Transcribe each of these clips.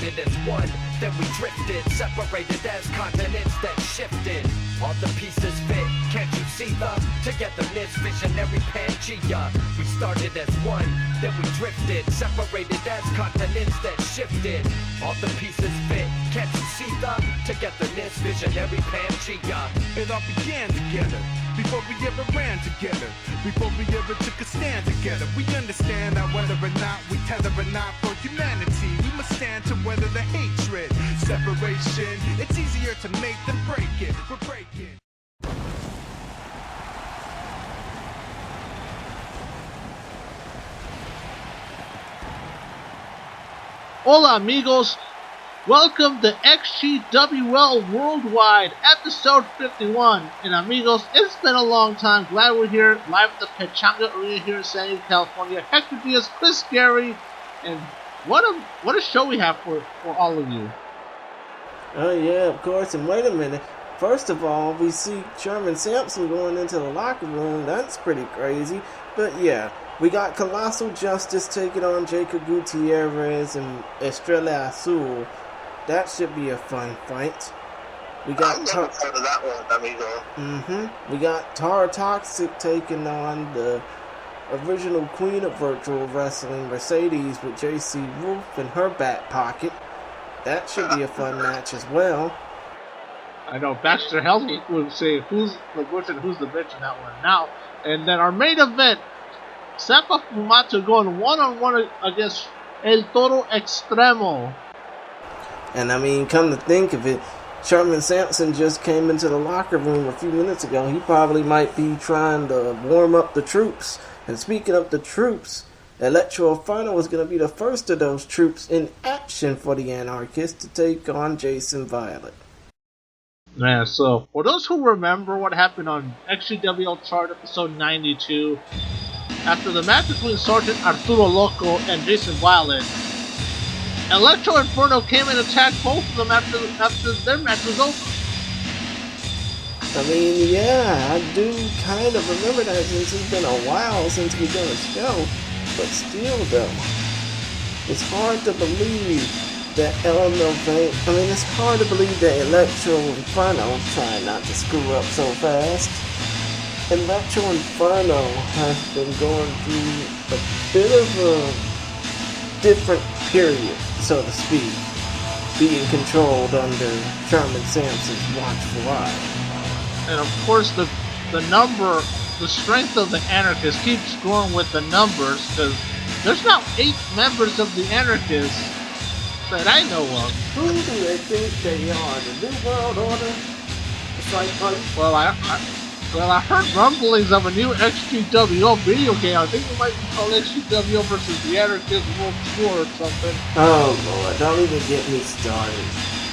started as one, then we drifted, separated as continents that shifted. All the pieces fit, can't you see the togetherness, visionary Pangea? We started as one, then we drifted, separated as continents that shifted. All the pieces fit, can't you see the togetherness, visionary Pangea? It all began together, before we ever ran together, before we ever took a stand together. We understand that whether or not we tether or not for humanity, we must stand to weather the hatred, separation. It's easier to make than break it. We're breaking. Hola amigos, welcome to XGWL Worldwide, episode 51. And amigos, it's been a long time. Glad we're here, live at the Pechanga Arena here in San Diego, California. Hector, Diaz, Chris, Gary, and what a show we have for all of you. Oh yeah, of course. And wait a minute. First of all, we see Sherman Sampson going into the locker room. That's pretty crazy. But yeah, we got Colossal Justice taking on Jacob Gutierrez and Estrella Azul. That should be a fun fight. We got I'm never heard of that one, amigo. We got Toro Toxic taking on the original queen of virtual wrestling, Mercedes, with JC Wolfe in her back pocket. That should be a fun match as well. I know Baxter Helmy would say who's the butch and who's the bitch in that one now. And then our main event, Sefa Fumatu going one-on-one against El Toro Extremo. And I mean, come to think of it, Sherman Sampson just came into the locker room a few minutes ago. He probably might be trying to warm up the troops. And speaking of the troops, Electro Inferno is going to be the first of those troops in action for the Anarchists to take on Jason Violet. Yeah, so for those who remember what happened on XGWL chart episode 92, after the match between Sergeant Arturo Loco and Jason Violet, Electro Inferno came and attacked both of them after their match was over. I mean, yeah, I do kind of remember that since it's been a while since we've done a show. But still, though, it's hard to believe that it's hard to believe that Electro Inferno, trying not to screw up so fast. Electro Inferno has been going through a bit of a different period, so to speak, being controlled under Sherman Sampson's watchful eye. And of course, the strength of the Anarchists keeps growing with the numbers, because there's now 8 members of the Anarchists that I know of. Who do they think they are? The New World Order? It's like well, I heard rumblings of a new XGWL video game. I think it might be called XGWL versus the Anarchists World Tour or something. Oh Lord, don't even get me started.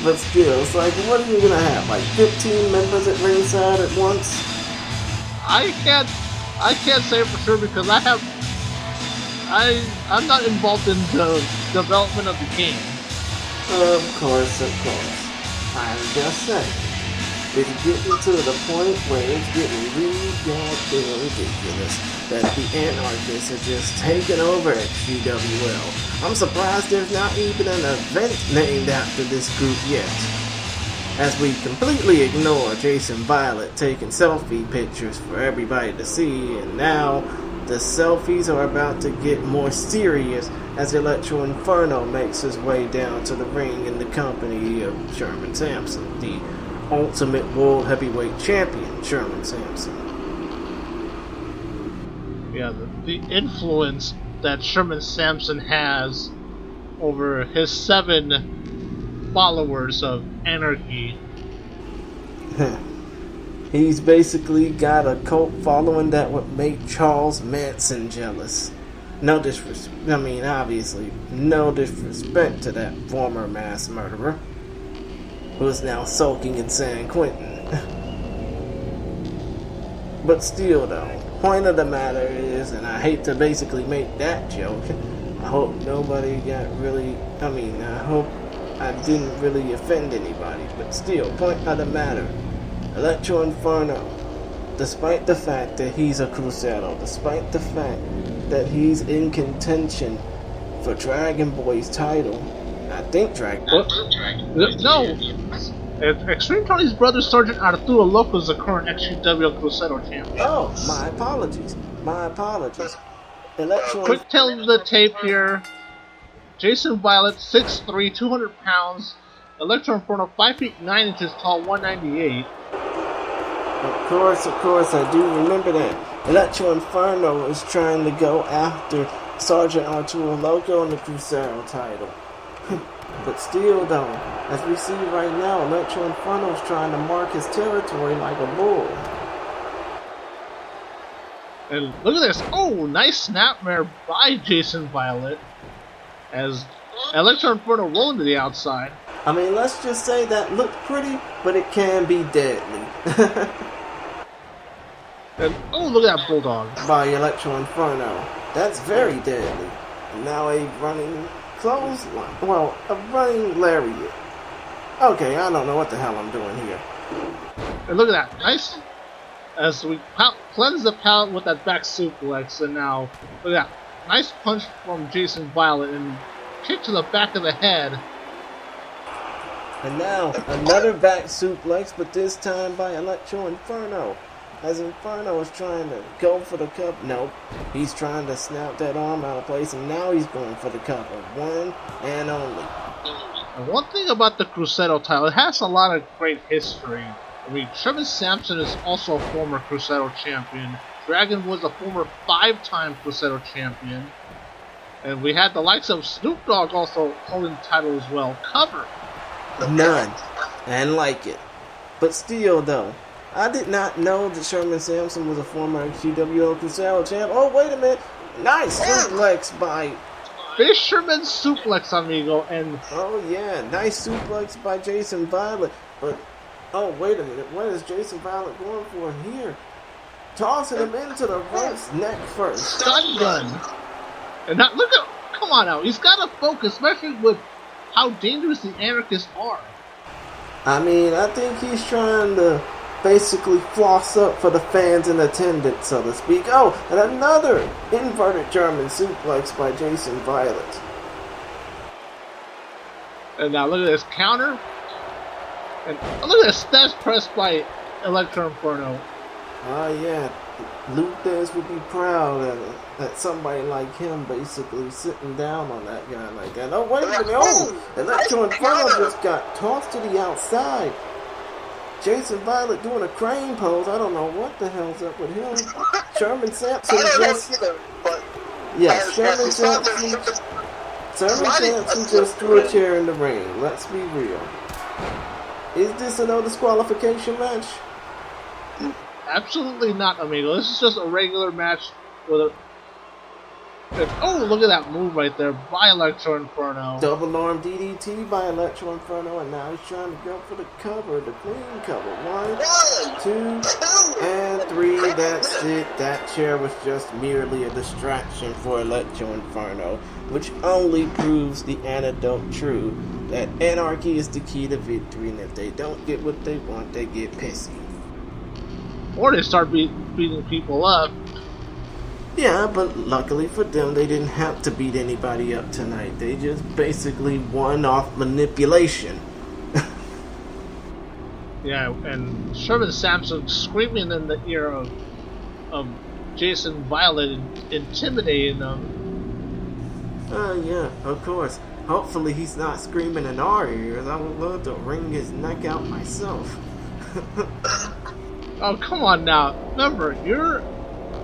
But still, it's like, what are you gonna have? Like 15 members at ringside at once? I can't say for sure because I'm not involved in the development of the game. Of course. I'm just saying. It's getting to the point where it's getting really goddamn ridiculous that the Anarchists are just taking over XGWL. I'm surprised there's not even an event named after this group yet. As we completely ignore Jason Violet taking selfie pictures for everybody to see, and now the selfies are about to get more serious as Electro Inferno makes his way down to the ring in the company of Sherman Sampson, the Ultimate World Heavyweight Champion, Sherman Sampson. Yeah, the influence that Sherman Sampson has over his 7 followers of anarchy. He's basically got a cult following that would make Charles Manson jealous. No disrespect. I mean, obviously, no disrespect to that former mass murderer who is now sulking in San Quentin. But still, though, point of the matter is, and I hate to basically make that joke, I hope nobody got really. I hope I didn't really offend anybody. But still, point of the matter. Electro Inferno, despite the fact that he's a Crucero, despite the fact that he's in contention for Dragon Boy's title, I think Dragon. What? No. Extreme Tony's brother, Sergeant Arturo Loco, is the current XGWL Cruzeiro champion. Oh, my apologies. My apologies. Electro. Quick tell the tape here. Jason Violet, 6'3", 200 pounds. Electro Inferno, 5 feet 9 inches tall, 198. Of course, I do remember that. Electro Inferno is trying to go after Sergeant Arturo Loco on the Cruzeiro title. But still, though, as we see right now, Electro Inferno is trying to mark his territory like a bull. And look at this. Oh, nice snapmare by Jason Violet. As Electro Inferno rolling to the outside. I mean, let's just say that looked pretty, but it can be deadly. And oh, look at that bulldog. By Electro Inferno. That's very deadly. And now a running clothesline. Well, a running lariat. Okay, I don't know what the hell I'm doing here. And look at that. Nice. As we cleanse the palate with that back suplex. And now, look at that. Nice punch from Jason Violet and kick to the back of the head. And now, another back suplex, but this time by Electro Inferno. As Inferno is trying to go for the cover. Nope. He's trying to snap that arm out of place, and now he's going for the cover. One and only. And one thing about the Cruzeiro title, it has a lot of great history. I mean, Sherman Sampson is also a former Cruzeiro champion. Dragon was a former 5-time Cruzeiro champion. And we had the likes of Snoop Dogg also holding the title as well. Cover. None. And like it. But still, though, I did not know that Sherman Sampson was a former XGWL Cruzeiro champ. Oh, wait a minute. Nice suplex by... Fisherman suplex, amigo. And oh, yeah. Nice suplex by Jason Violet. But, oh, wait a minute. What is Jason Violet going for here? Tossing him into the ropes neck first. stun gun. And now, look at... Come on now. He's got to focus, especially with how dangerous the anarchists are. I mean, I think he's trying to basically floss up for the fans in attendance, so to speak. Oh, and another inverted German suplex by Jason Violet. And now look at this counter. And look at this stats press by Electro Inferno. Oh, yeah. Luthez would be proud that somebody like him basically sitting down on that guy like that. Oh, wait a minute. Oh, Electro Inferno just got tossed to the outside. Jason Violet doing a crane pose. I don't know what the hell's up with him. Sherman Sampson just... Yes, Sherman Sampson just threw a chair in the ring. Let's be real. Is this a no disqualification match? Absolutely not, amigo. This is just a regular match with a... And, oh, look at that move right there by Electro Inferno. Double arm DDT by Electro Inferno, and now he's trying to go for the cover, the clean cover. 1, 2, and 3. That's it. That chair was just merely a distraction for Electro Inferno, which only proves the antidote true, that anarchy is the key to victory, and if they don't get what they want, they get pissy. Or they start beating people up. Yeah, but luckily for them, they didn't have to beat anybody up tonight. They just basically won off manipulation. Yeah, and Sherman Sampson screaming in the ear of Jason Violet, intimidating them. Yeah, of course. Hopefully he's not screaming in our ears. I would love to wring his neck out myself. Oh, come on now. Remember, you're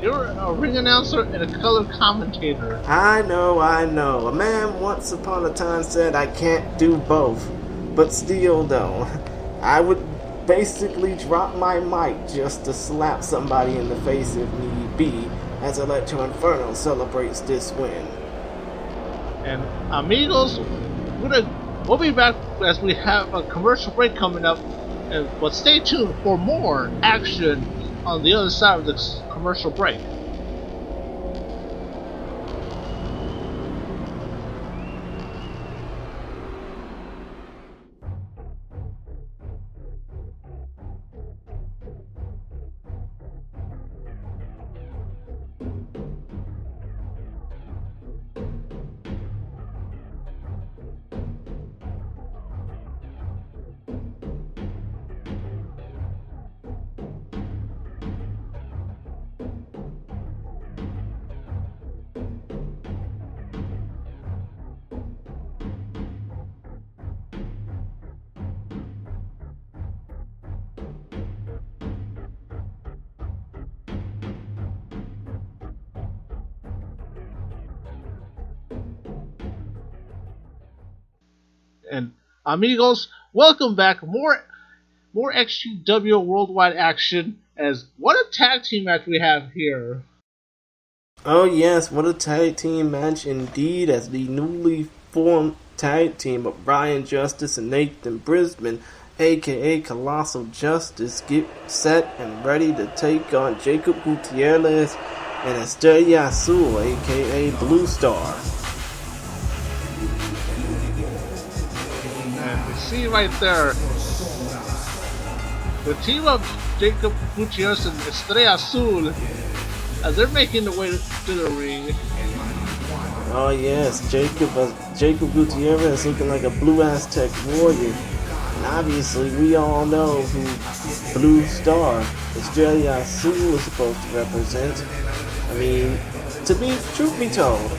a ring announcer and a color commentator. I know. A man once upon a time said I can't do both. But still, though, I would basically drop my mic just to slap somebody in the face if need be, as Electro Inferno celebrates this win. And amigos, we'll be back as we have a commercial break coming up. But stay tuned for more action on the other side of this commercial break. And amigos, welcome back. More XGWL worldwide action. As what a tag team match we have here. Oh yes, what a tag team match indeed, as the newly formed tag team of Brian Justice and Nathan Brisbane, aka Colossal Justice, get set and ready to take on Jacob Gutierrez and Estrella Azul, aka Blue Star. And we see right there the team of Jacob Gutierrez and Estrella Azul as they're making their way to the ring. Oh yes, Jacob Gutierrez looking like a blue Aztec warrior. And obviously we all know who Blue Star, Estrella Azul, is supposed to represent. I mean, truth be told,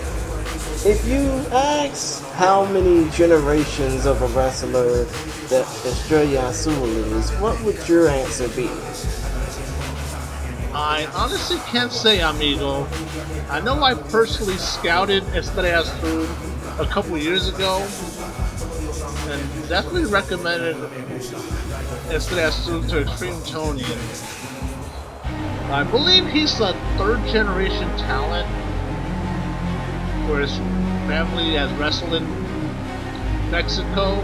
if you ask how many generations of a wrestler that Estrella Azul is, what would your answer be? I honestly can't say, amigo. I know I personally scouted Estrella Azul a couple years ago and definitely recommended Estrella Azul to Extreme Tony. I believe he's a third generation talent where his family has wrestled in Mexico.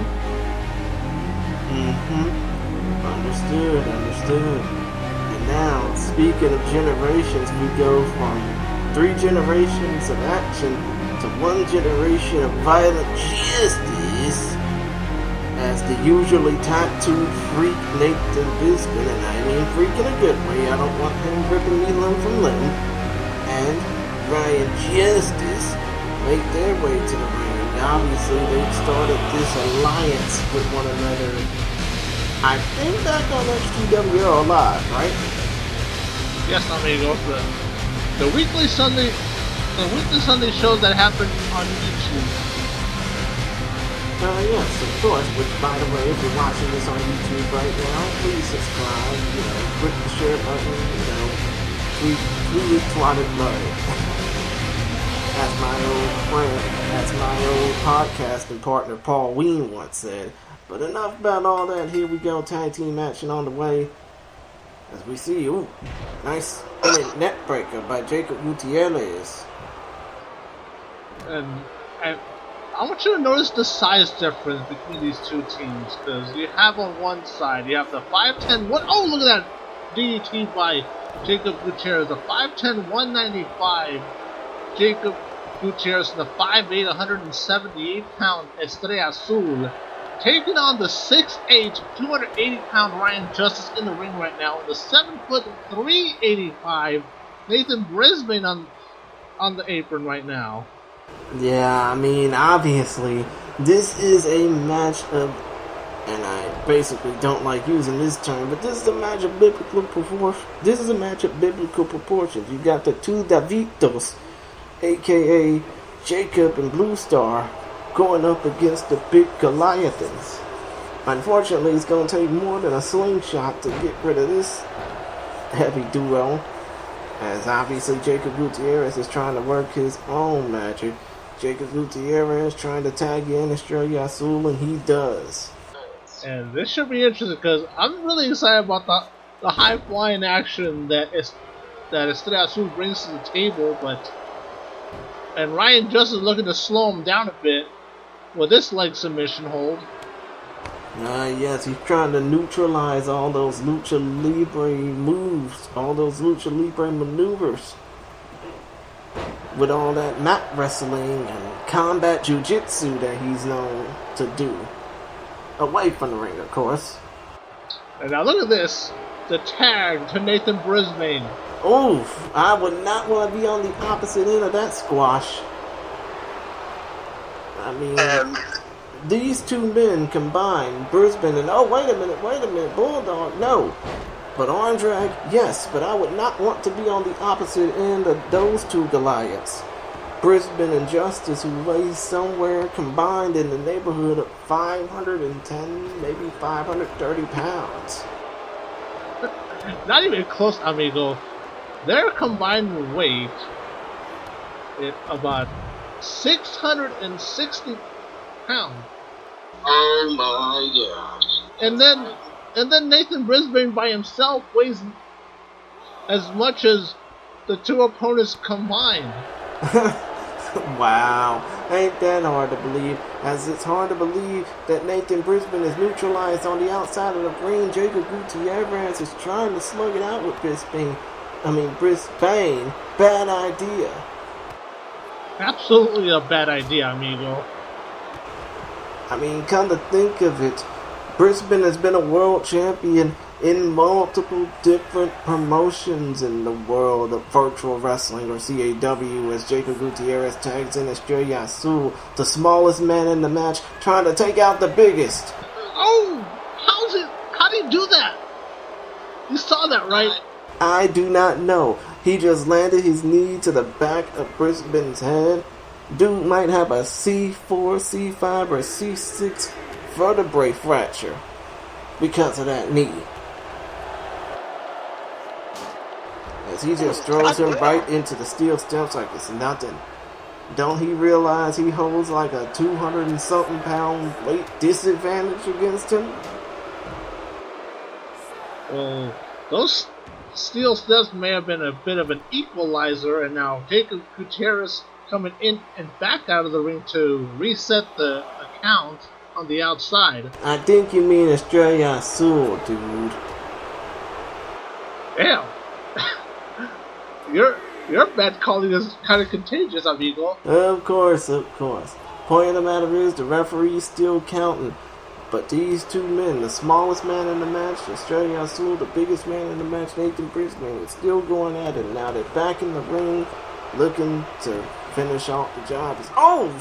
Understood. And now, speaking of generations, we go from 3 generations of action to 1 generation of violent justice as the usually tattooed freak Nathan Brisbane, and I mean freak in a good way, I don't want him ripping me limb from limb, and Ryan Justice make their way to the ring. Obviously, they started this alliance with one another, I think back on XGWL Live, right? Yes, amigo. The weekly Sunday shows that happen on YouTube. Yes, of course. Which, by the way, if you're watching this on YouTube right now, please subscribe. Click the share button. Tweet twatted love. As my old podcasting partner Paul Ween once said. But enough about all that. Here we go, tag team action on the way. As we see, nice net breaker by Jacob Gutierrez. And I want you to notice the size difference between these two teams, because you have on one side, you have the 5'10", oh look at that DDT by Jacob Gutierrez, the 5'10", 195 Jacob Gutierrez, and the 5'8", 178-pound Estrella Azul, taking on the 6'8", 280-pound Ryan Justice in the ring right now, and the 7', 385 Nathan Brisbane on the apron right now. Yeah, I mean, obviously, this is a match of, and I basically don't like using this term, but this is a match of biblical proportions. You got the two Davidos, aka Jacob and Blue Star, going up against the big Goliathans. Unfortunately, it's going to take more than a slingshot to get rid of this heavy duo, as obviously Jacob Gutierrez is trying to work his own magic. Jacob Gutierrez trying to tag in Estrella Azul, and he does. And this should be interesting, because I'm really excited about the high-flying action that Estrella Azul brings to the table, and Ryan Justice is looking to slow him down a bit with this leg submission hold. Yes, he's trying to neutralize all those Lucha Libre moves, all those Lucha Libre maneuvers, with all that mat wrestling and combat jiu-jitsu that he's known to do. Away from the ring, of course. And now look at this, the tag to Nathan Brisbane. Oof, I would not want to be on the opposite end of that squash. I mean, these two men combined, Brisbane and, oh, wait a minute, Bulldog, no. But Arm Drag, yes, but I would not want to be on the opposite end of those two Goliaths. Brisbane and Justice, who weighs somewhere combined in the neighborhood of 510, maybe 530 pounds. Not even close, amigo. Their combined weight is about 660 pounds. Oh my gosh. And then Nathan Brisbane by himself weighs as much as the two opponents combined. Wow, ain't that hard to believe, as it's hard to believe that Nathan Brisbane is neutralized on the outside of the ring. Jacob Gutierrez is trying to slug it out with Brisbane. Bad idea. Absolutely a bad idea, amigo. I mean, come to think of it, Brisbane has been a world champion in multiple different promotions in the world of virtual wrestling, or CAW, as Jacob Gutierrez tags in Estrella Azul, the smallest man in the match, trying to take out the biggest. Oh, how did he do that? You saw that, right? I do not know. He just landed his knee to the back of Brisbane's head. Dude might have a C4, C5, or C6 vertebrae fracture because of that knee. As he just throws him right into the steel steps like it's nothing. Don't he realize he holds like a 200 and something pound weight disadvantage against him? Well, those steel steps may have been a bit of an equalizer, and now Jacob Gutierrez coming in and back out of the ring to reset the account on the outside. I think you mean Estrella Azul, dude. Damn. Your bad calling is kind of contagious, amigo. Of course. Point of the matter is, the referee's still counting. But these two men, the smallest man in the match, Estrella Azul, the biggest man in the match, Nathan Brisbane, is still going at it. Now they're back in the ring, looking to finish off the job.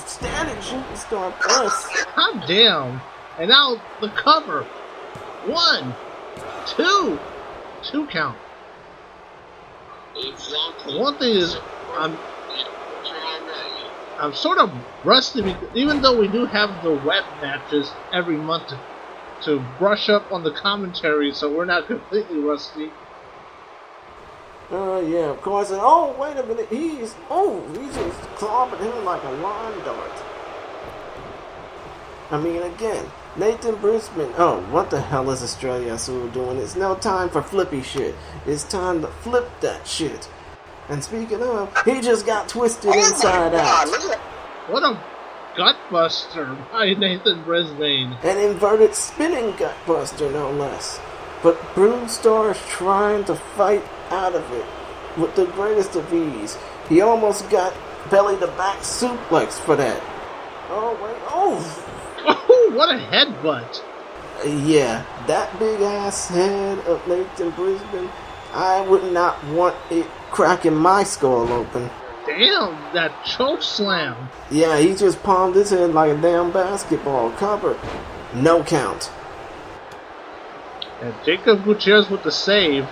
Standing shooting star press. God damn. And now the cover. 1, 2. 2 count. Exactly. One thing is, I'm sort of rusty, because even though we do have the web matches every month to brush up on the commentary, so we're not completely rusty. Yeah, of course. And wait a minute, he just clobbered him like a lawn dart. I mean, again, Nathan Brisbane. Oh, what the hell is Estrella Azul doing? It's no time for flippy shit. It's time to flip that shit. And speaking of, he just got twisted inside out. What a gutbuster by Nathan Brisbane. An inverted spinning gutbuster, no less. But Blue Star is trying to fight out of it with the greatest of ease. He almost got belly to back suplex for that. Oh, what a headbutt. Yeah, that big ass head of Nathan Brisbane, I would not want it cracking my skull open. Damn, that choke slam. Yeah, he just palmed his head like a damn basketball. Cover. No count. And Jacob Gutierrez with the save.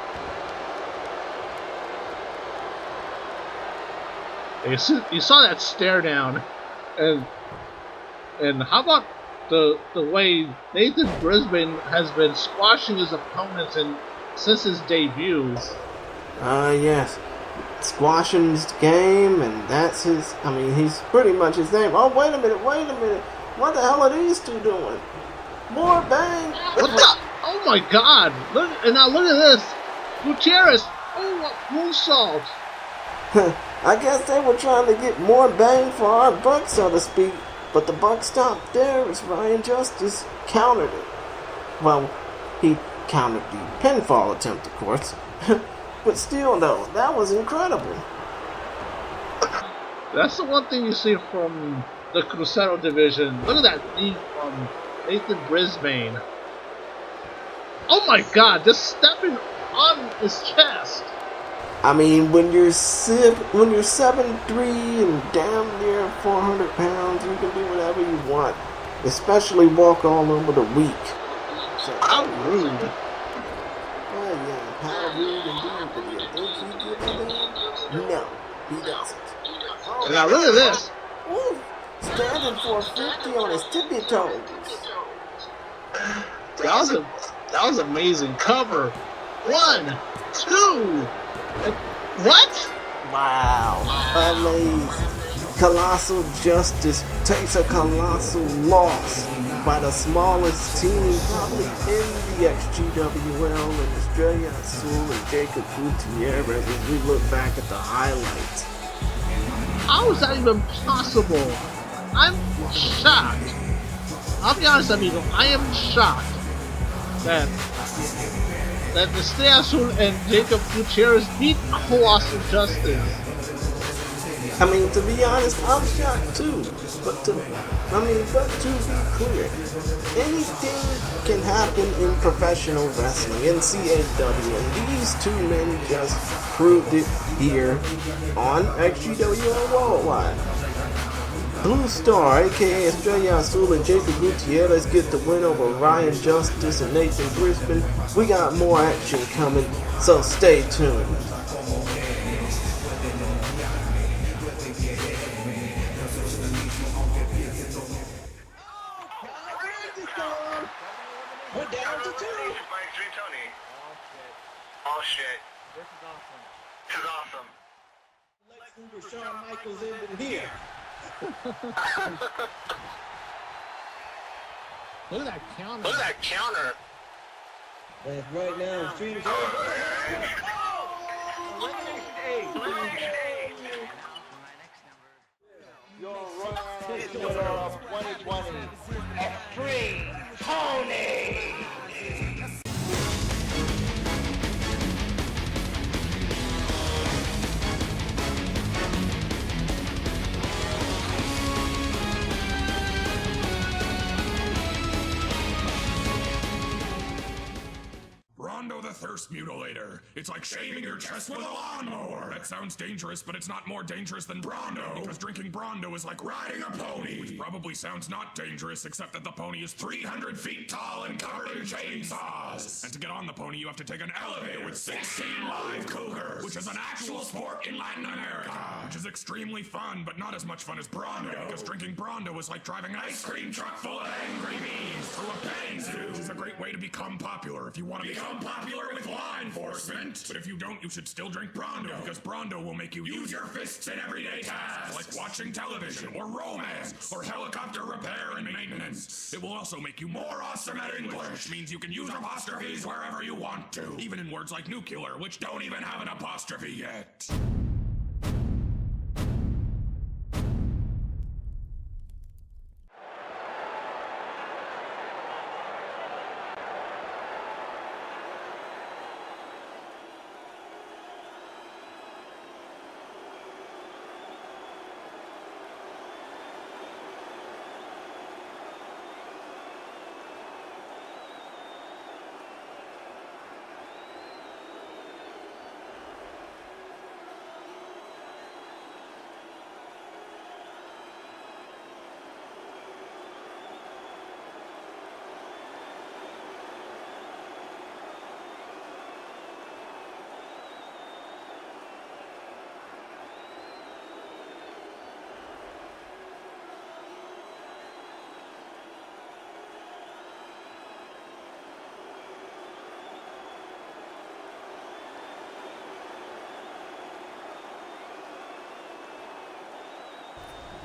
You saw that stare down. And how about the way Nathan Brisbane has been squashing his opponents since his debut? Yes. Squashing his game, and that's he's pretty much his name. Oh, wait a minute. What the hell are these two doing? More bang. What the? Oh my god. Look at this. Gutierrez. Oh, what moonsault. I guess they were trying to get more bang for our buck, so to speak. But the buck stopped there as Ryan Justice countered it. Well, he countered the pinfall attempt, of course. But still, though, that was incredible. That's the one thing you see from the Crucero division. Look at that knee from Nathan Brisbane. Oh my god, just stepping on his chest. I mean, when you're 7'3" and damn near 400 pounds, you can do whatever you want. especially walk all over the weak. So, How rude. oh yeah, how rude indeed, but do you think he gives a damn? No, he doesn't. Oh, Now look at this. Wolfe standing for 50 on his tippy toes. That was amazing. Cover. 1, 2. What? Wow, amazing. Colossal Justice takes a colossal loss by the smallest team probably in the XGWL in Australia, Azul and Jacob Gutierrez when we look back at the highlights. How is that even possible? I'm shocked. I'll be honest, amigo. I am shocked that the Stay Azul and Jacob Gutierrez beat Colossal Justice. I mean, to be honest, I'm shocked too. But to be clear, anything can happen in professional wrestling, in CAW, and these two men just proved it here on XGWL Worldwide. Blue Star, aka Estrella Azul, and Jacob Gutierrez get the win over Ryan Justice and Nathan Brisbane. We got more action coming, so stay tuned. We're down to 2. Oh shit. This is awesome. Lex Luger, Shawn Michaels in here. Look at that counter. Look at that counter. And right now, streams Your Royal of 2020 Extreme Tony. Rondo the Thirst Mutilator. It's like shaving your chest with a lawnmower. That sounds dangerous, but it's not more dangerous than Brondo. Because drinking Brondo is like riding a pony. Which probably sounds not dangerous, except that the pony is 300 feet tall and covered in chainsaws. And to get on the pony, you have to take an elevator with 16 live cougars, which is an actual sport in Latin America. Which is extremely fun, but not as much fun as Brondo. Because drinking Brondo is like driving an ice cream truck full of angry bees through a petting zoo. Which is a great way to become popular if you want to become popular with law enforcement. But if you don't, you should still drink Brondo, because Brondo will make you use your fists in everyday tasks, like watching television, or romance, or helicopter repair and maintenance. It will also make you more awesome at English, which means you can use apostrophes wherever you want to, even in words like nuclear, which don't even have an apostrophe yet.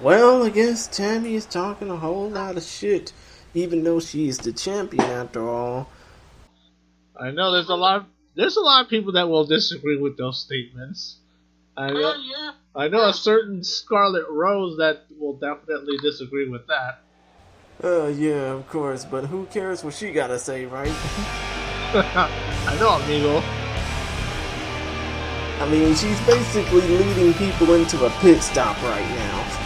Well, I guess Tammy is talking a whole lot of shit, even though she's the champion after all. I know there's a lot of people that will disagree with those statements. I know a certain Scarlet Rose that will definitely disagree with that. Yeah, of course, but who cares what she gotta say, right? I know, amigo. I mean, she's basically leading people into a pit stop right now,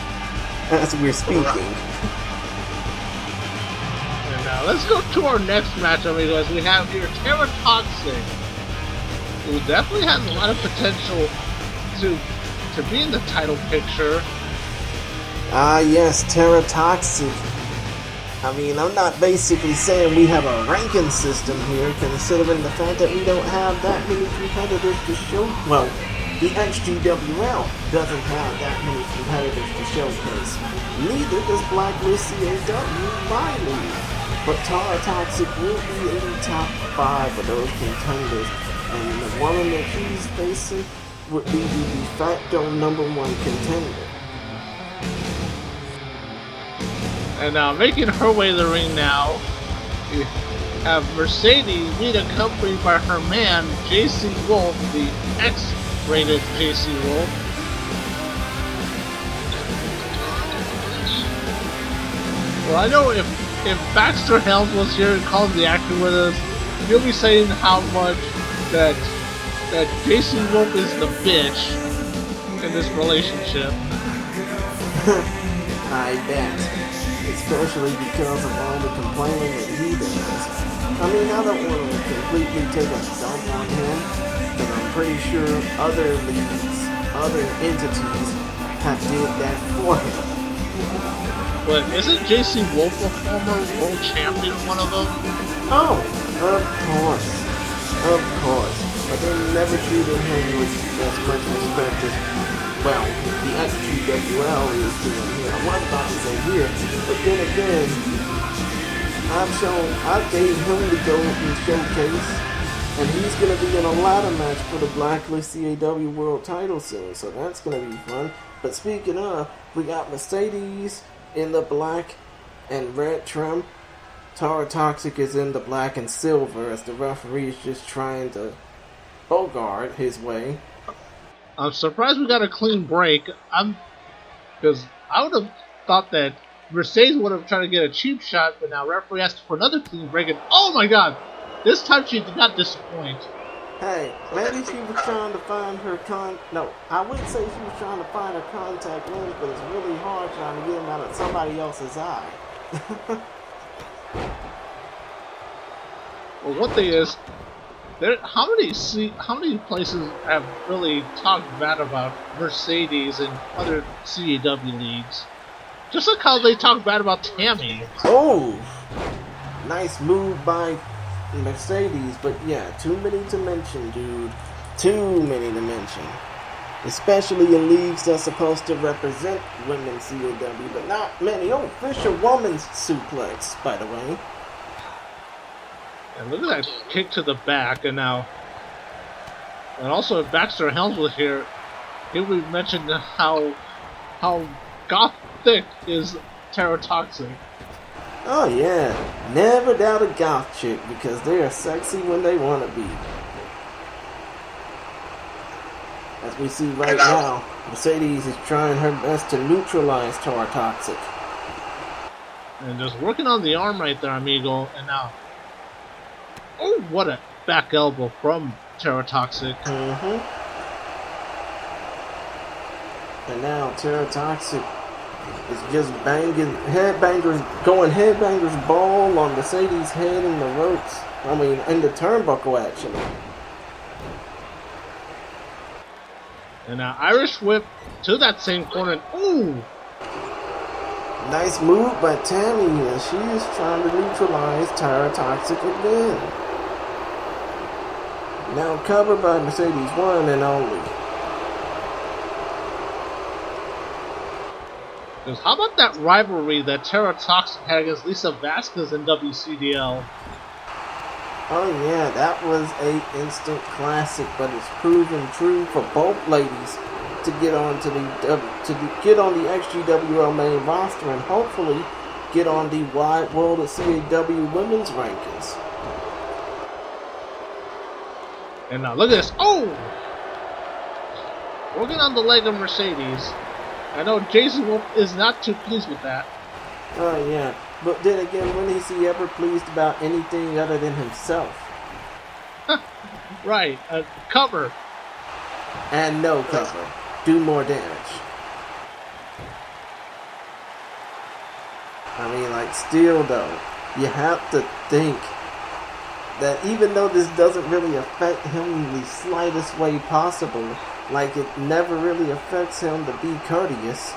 as we're speaking. And now let's go to our next match, amigos. We have here Tara Toxic, who definitely has a lot of potential to be in the title picture. Ah, yes, Tara Toxic. I mean, I'm not basically saying we have a ranking system here, considering the fact that we don't have that many competitors to show. Well, the XGWL doesn't have that many competitors to showcase. Neither does Blacklist CAW, my league. But Toro Toxic will be in the top 5 of those contenders, and the woman that she's facing would be the de facto number 1 contender. And now, making her way to the ring now, we have Mercedes being accompanied by her man, JC Wolfe, the X-rated JC Wolfe. Well, I know if Baxter Helms was here and called the actor with us, he'll be saying how much that JC Wolfe is the bitch in this relationship. I bet. Especially because of all the complaining that he does. I mean, I don't want to completely take a dump on him, but I'm pretty sure other leagues, other entities have did that for him. But isn't JC Wolfe a former world champion, one of them? Oh, of course. Of course. But they never treated him with as much respect as, well, the XGWL is doing here. I was about to say here, but then again, I gave him the golden showcase, and he's going to be in a ladder match for the Blacklist CAW World title soon, so that's going to be fun. But speaking of, we got Mercedes in the black and red trim. Toro Toxic is in the black and silver as the referee is just trying to bogart his way. I'm surprised we got a clean break. Because I would have thought that Mercedes would have tried to get a cheap shot, but now referee asked for another clean break, and oh my god, this time she did not disappoint. Hey, maybe she was trying to find her No, I wouldn't say she was trying to find her contact lens, but it's really hard trying to get them out of somebody else's eye. Well, one thing is, how many places have really talked bad about Mercedes and other CAW leagues? Just like how they talk bad about Tammy. Oh, nice move by Mercedes, but yeah, too many to mention, dude. Too many to mention. Especially in leagues that's supposed to represent women's CAW, but not many. Oh, Fisher woman's suplex, by the way. And look at that kick to the back, and also if Baxter Helms was here, he would mention how gothic is Toro Toxic. Oh yeah, never doubt a goth chick because they are sexy when they want to be. As we see right now, Mercedes is trying her best to neutralize Toro Toxic. And just working on the arm right there, amigo, and now... Oh, what a back elbow from Toro Toxic. Mm-hmm. And now Toro Toxic is just going headbangers ball on Mercedes' head in the ropes. I mean, in the turnbuckle, actually. And now Irish whip to that same corner. Ooh! Nice move by Tammy, and she is trying to neutralize Toro Toxic again. Now covered by Mercedes, one and only. How about that rivalry that Toro Toxic had against Lisa Vasquez in WCDL? Oh yeah, that was a instant classic, but it's proven true for both ladies to get on to get on the XGWL main roster and hopefully get on the wide world of CAW women's rankings. And now look at this. Oh! Working on the leg of Mercedes. I know Jason Wolfe is not too pleased with that. Oh yeah, but then again, when is he ever pleased about anything other than himself? Right, cover. And no cover. Do more damage. I mean, like, still though, you have to think that even though this doesn't really affect him in the slightest way possible, like it never really affects him to be courteous,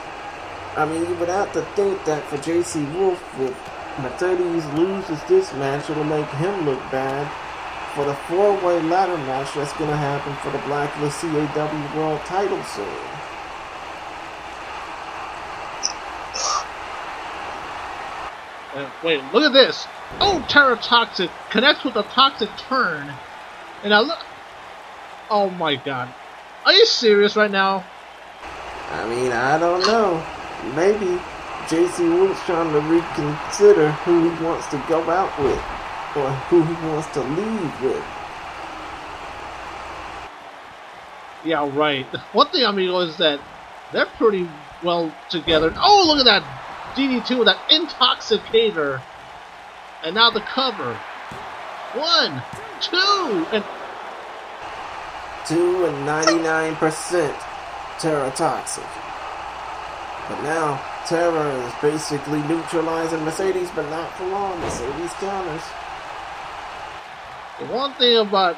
I mean, you would have to think that for JC Wolfe, with Mercedes loses this match, it'll make him look bad. For the 4-way ladder match that's going to happen for the Blacklist CAW World title soon. Wait, look at this. Oh, Terra Toxic connects with a Toxic turn. And now look. Oh my god. Are you serious right now? I mean, I don't know. Maybe JC Wolfe's trying to reconsider who he wants to go out with. Or who he wants to leave with. Yeah, right. One thing, amigo, is that they're pretty well together. Oh, look at that DD2 with that Intoxicator. And now the cover. 1, 2, and 2 and 99% Terra Toxic. But now Terra is basically neutralizing Mercedes, but not for long. Mercedes counters. The one thing about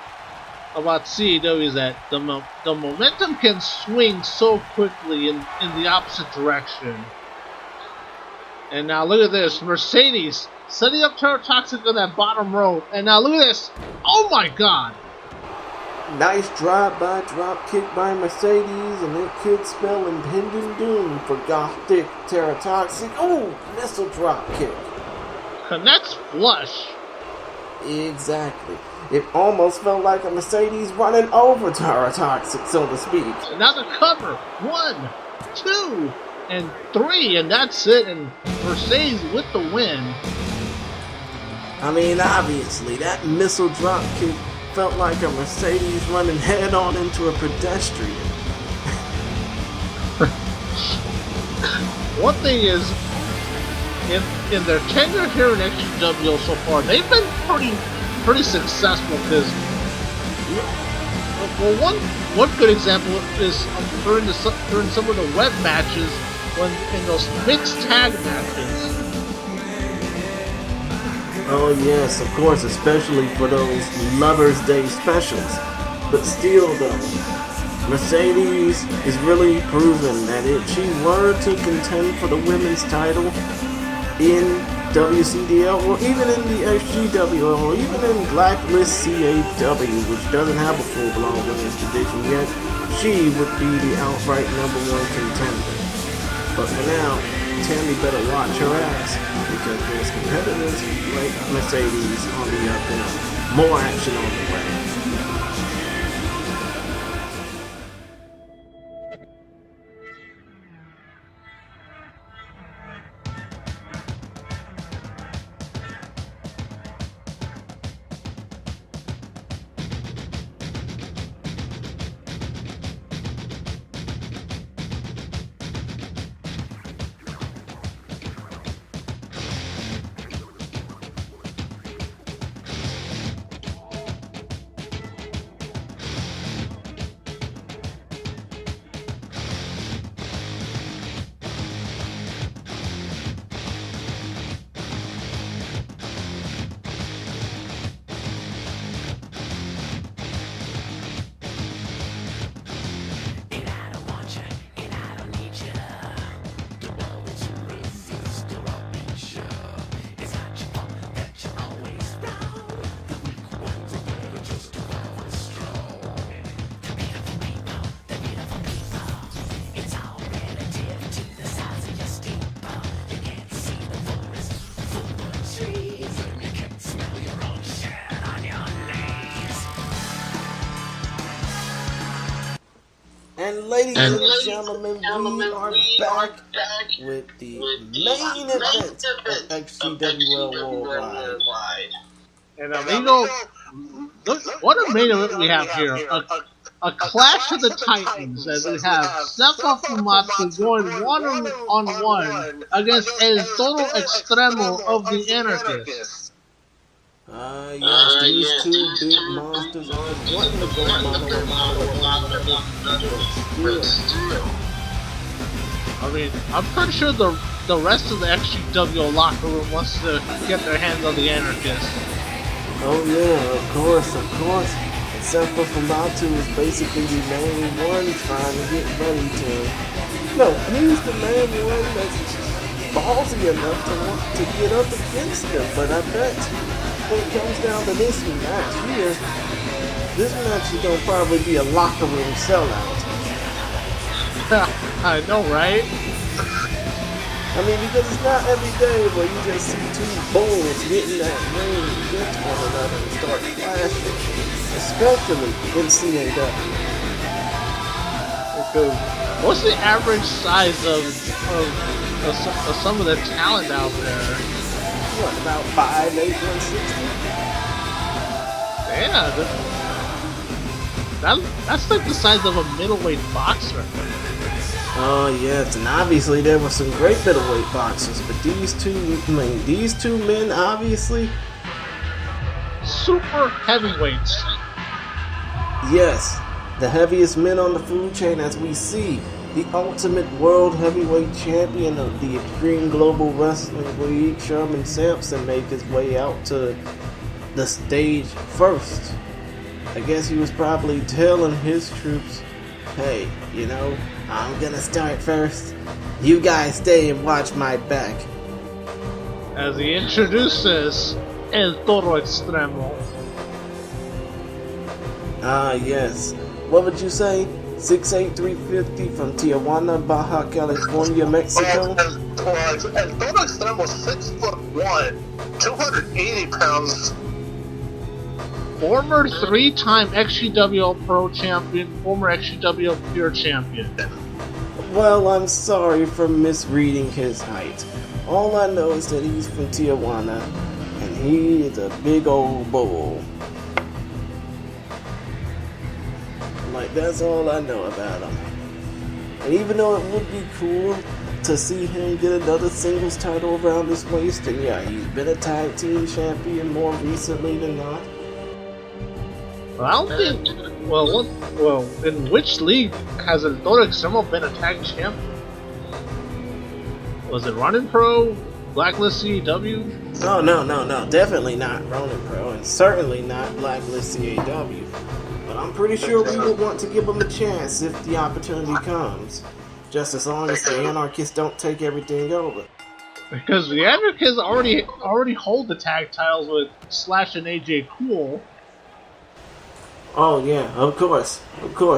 CAW is that the momentum can swing so quickly in the opposite direction. And now look at this, Mercedes setting up Toro Toxic on that bottom row. And now look at this. Oh my god. Nice drive-by drop kick by Mercedes, and it could spell impending doom for Gothic Toro Toxic. Oh, missile drop kick. Connects flush. Exactly. It almost felt like a Mercedes running over Toro Toxic, so to speak. And now the cover. 1, 2, and 3, and that's it. And Mercedes with the win. I mean, obviously, that missile drop kick felt like a Mercedes running head-on into a pedestrian. One thing is, in their tenure here in XGWL so far, they've been pretty successful. Because, well, one good example is during some of the web matches, when in those mixed tag matches. Oh yes, of course, especially for those Lover's Day specials. But still though, Mercedes is really proving that if she were to contend for the women's title in WCDL, or even in the XGWL, or even in Blacklist CAW, which doesn't have a full-blown women's division yet, she would be the outright #1 contender. But for now, Tammy better watch her ass, because there's competitors like Mercedes on the up and up. More action on the way. And ladies and gentlemen, we are back with the main event of XGWL Worldwide. And amigo, look what a main event we have here. A clash of the Titans, as we have Sefa Fumatu going 1-on-1 against El Toro Extremo of the Anarchists. Yes, these two big monsters are wanting to go mano. I mean, I'm pretty sure the rest of the XGWL locker room wants to get their hands on the Anarchists. Oh yeah, of course. Except for Fumatu is basically the main one trying to get ready to... No, he's the main one that's ballsy enough to want to get up against them. But I bet when it comes down to this match here, this match is going to probably be a locker room sellout. I know, right? I mean, because it's not every day where you just see two bulls get in that ring against one another and start clashing, especially in CAW. Because what's the average size of some of the talent out there? What, about 5'8", 160? Yeah, that's like the size of a middleweight boxer. Oh yes, and obviously there were some great middleweight boxers, but these two men obviously super heavyweights. Yes, the heaviest men on the food chain, as we see the ultimate world heavyweight champion of the Extreme Global Wrestling League, Sherman Sampson, make his way out to the stage first. I guess he was probably telling his troops, hey, you know, I'm gonna start first. You guys stay and watch my back. As he introduces El Toro Extremo. Ah, yes. What would you say? 6'8", 350 from Tijuana, Baja California, Mexico? El Toro Extremo, 6'1", 280 pounds. Former 3-time XGWL Pro Champion, former XGWL Pure Champion. Well, I'm sorry for misreading his height. All I know is that he's from Tijuana, and he is a big old bull. Like, that's all I know about him. And even though it would be cool to see him get another singles title around his waist, and yeah, he's been a tag team champion more recently than not. Well, I don't think. Well, in which league has El Toro Extremo been a tag champion? Was it Running Pro, Blacklist CAW? No, definitely not Ronin Pro, and certainly not Blacklist CAW. But I'm pretty sure we would want to give him a chance if the opportunity comes. Just as long as the Anarchists don't take everything over. Because the Anarchists already hold the tag titles with Slash and AJ Cool. Oh yeah, of course,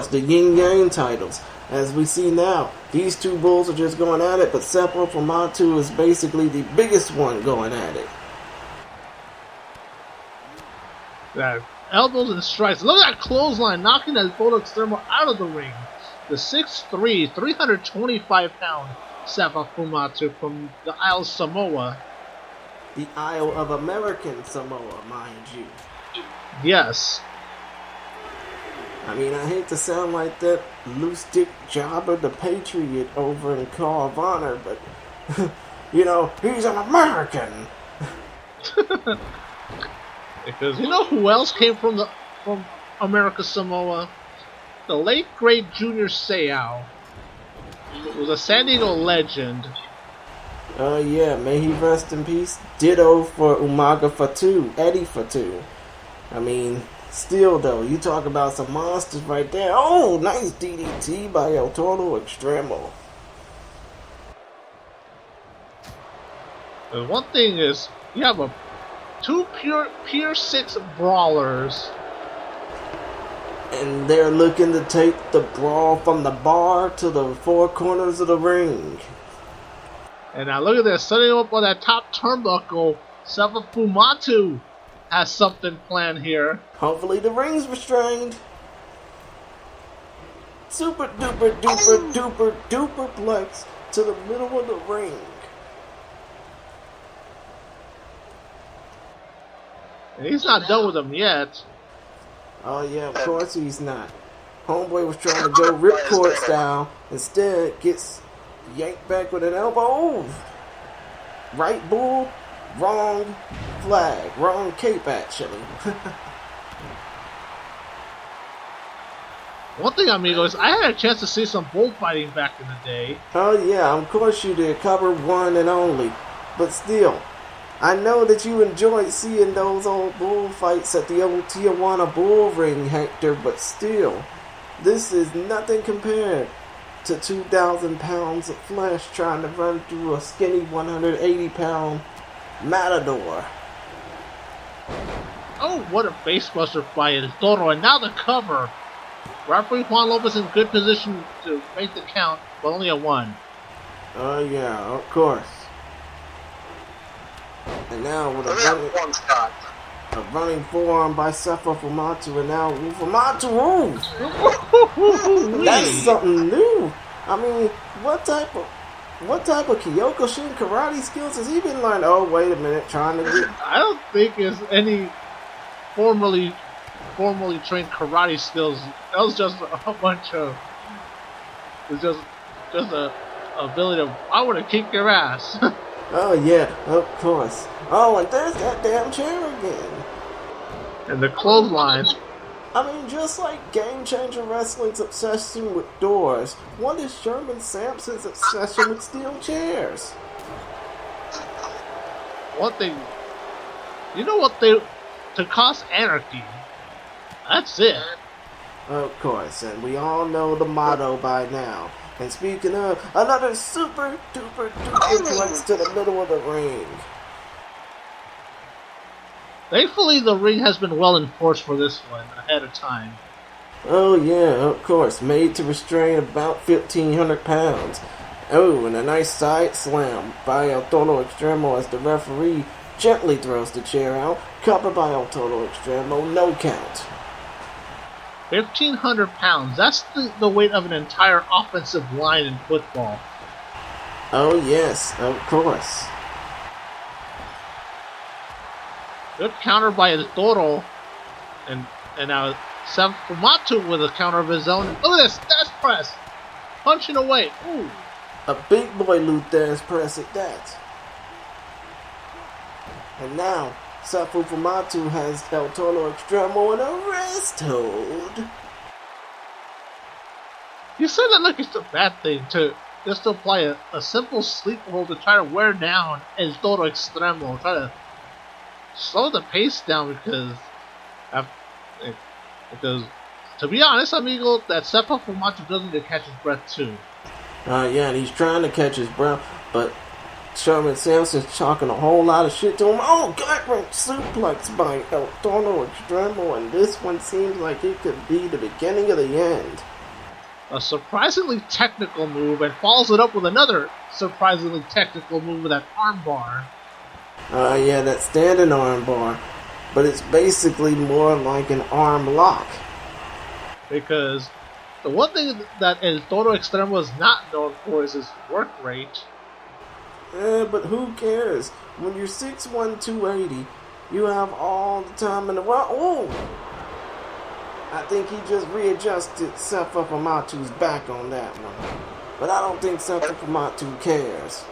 the Yin Yang titles. As we see now, these two bulls are just going at it, but Sefa Fumatu is basically the biggest one going at it. Elbows and strikes. Look at that clothesline, knocking El Toro Extremo out of the ring. The 6'3", 325-pound Sefa Fumatu from the Isle of Samoa. The Isle of American Samoa, mind you. Yes. I mean, I hate to sound like that loose dick jobber, the Patriot over in Call of Honor, but, you know, he's an American. Because you know who else came from America Samoa? The late great Junior Seau. Was a San Diego legend. Yeah, may he rest in peace. Ditto for Umaga Fatu, Eddie Fatu. I mean, still though, you talk about some monsters right there. Oh, nice DDT by El Toro Extremo. The one thing is, you have two pure 6 brawlers. And they're looking to take the brawl from the bar to the four corners of the ring. And now look at this, setting him up on that top turnbuckle. Sefa Fumatu has something planned here. Hopefully the ring's restrained. Super duper duper duper duper plex to the middle of the ring. And he's not done with him yet. Oh yeah, of course he's not. Homeboy was trying to go ripcord style. Instead, gets yanked back with an elbow. Ooh. Right bull, wrong flag, wrong cape actually. One thing, amigos, I had a chance to see some bullfighting back in the day. Oh yeah, of course you did. Cover one and only. But still, I know that you enjoyed seeing those old bullfights at the old Tijuana bull ring, Hector, but still, this is nothing compared to 2,000 pounds of flesh trying to run through a skinny 180-pound matador. Oh, what a facebuster by Toro, and now the cover. Referee Juan Lopez in good position to make the count, but only a 1. Oh yeah, of course. And now with a running forearm by Sefa Fumatu, and now Fumatu, that's something new. I mean, what type of Kyokushin karate skills has he been learning? Oh, wait a minute, trying to get... I don't think it's any formally trained karate skills. That was just a bunch of... It's just a ability of, I want to kick your ass. Oh, yeah, of course. Oh, and there's that damn chair again. And the clothesline. I mean, just like Game Changer Wrestling's obsession with doors, what is Sherman Sampson's obsession with steel chairs? One thing, you know what to cause anarchy. That's it. Of course, and we all know the motto by now. And speaking of, another super duper flex to the middle of the ring. Thankfully, the ring has been well enforced for this one ahead of time. Oh yeah, of course, made to restrain about 1,500 pounds. Oh, and a nice side slam by El Toro Extremo as the referee gently throws the chair out, covered by El Toro Extremo, no count. 1,500 pounds, that's the weight of an entire offensive line in football. Oh yes, of course. Good counter by El Toro, and now Fumatu with a counter of his own. Look at this, death press, punching away. Ooh, a big boy Luther's press at that. And now Sefa Fumatu has El Toro Extremo in a wrist hold. You say that like it's a bad thing to just to apply a simple sleep hold to try to wear down El Toro Extremo, try to slow the pace down because to be honest, amigo, that Sefa Fumatu doesn't get catch his breath too. Yeah, and he's trying to catch his breath, but Sherman Sampson's talking a whole lot of shit to him. Oh, gut-wrench suplex by El Toro Extremo, and this one seems like it could be the beginning of the end. A surprisingly technical move, and follows it up with another surprisingly technical move with that armbar. Yeah, that standing arm bar, but it's basically more like an arm lock. Because the one thing that El Toro Extremo is not known for is his work rate. But who cares? When you're 6'1", 280, you have all the time in the world. Oh! I think he just readjusted Sefa Fumatu's back on that one. But I don't think Sefa Fumatu cares.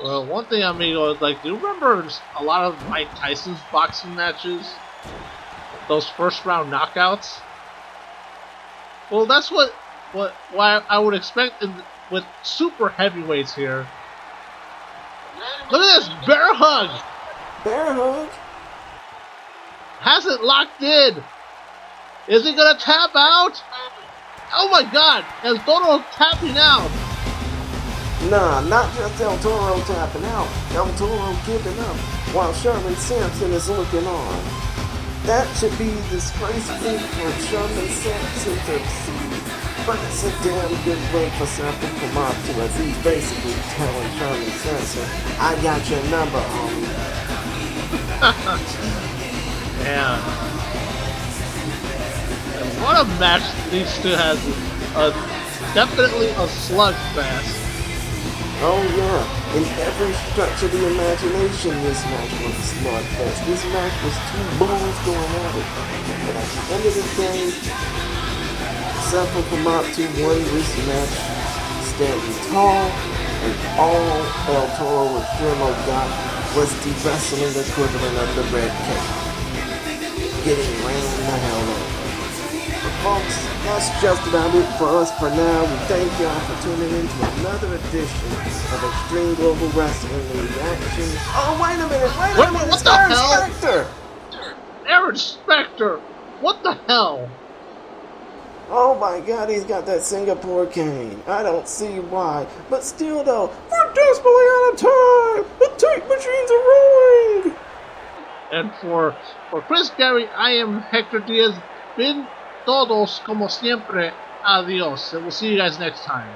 Well, one thing, amigo, is like, do you remember a lot of Mike Tyson's boxing matches? Those first round knockouts? Well, that's what I would expect with super heavyweights here. Look at this, bear hug! Bear hug? Has it locked in? Is he gonna tap out? Oh my god, El Toro tapping out! Nah, not just El Toro tapping out. El Toro giving up while Sherman Sampson is looking on. That should be disgraceful for Sherman Sampson to see. But it's a damn good win for Sefa Fumatu as he's basically telling Sherman Sampson, I got your number, homie. Man. And what a match these two has. Definitely a slugfest. Oh yeah, in every stretch of the imagination this match was a slugfest. This match was two bulls going at it. But at the end of the day, Sefa Fumatu won this match standing tall, and all El Toro Extremo got was the wrestling equivalent of the red cape. Getting ran the hell over. But folks, that's just about it for us for now. We thank y'all for tuning in to another edition of Extreme Global Wrestling Reaction. Oh, wait a minute, What the hell? Spectre! Aaron Spectre! What the hell? Oh my god, he's got that Singapore cane. I don't see why. But still though, we're desperately out of time! The tape machines are rolling! And for Chris Gary, I am Hector Diaz. Bin todos como siempre. Adios. And we'll see you guys next time.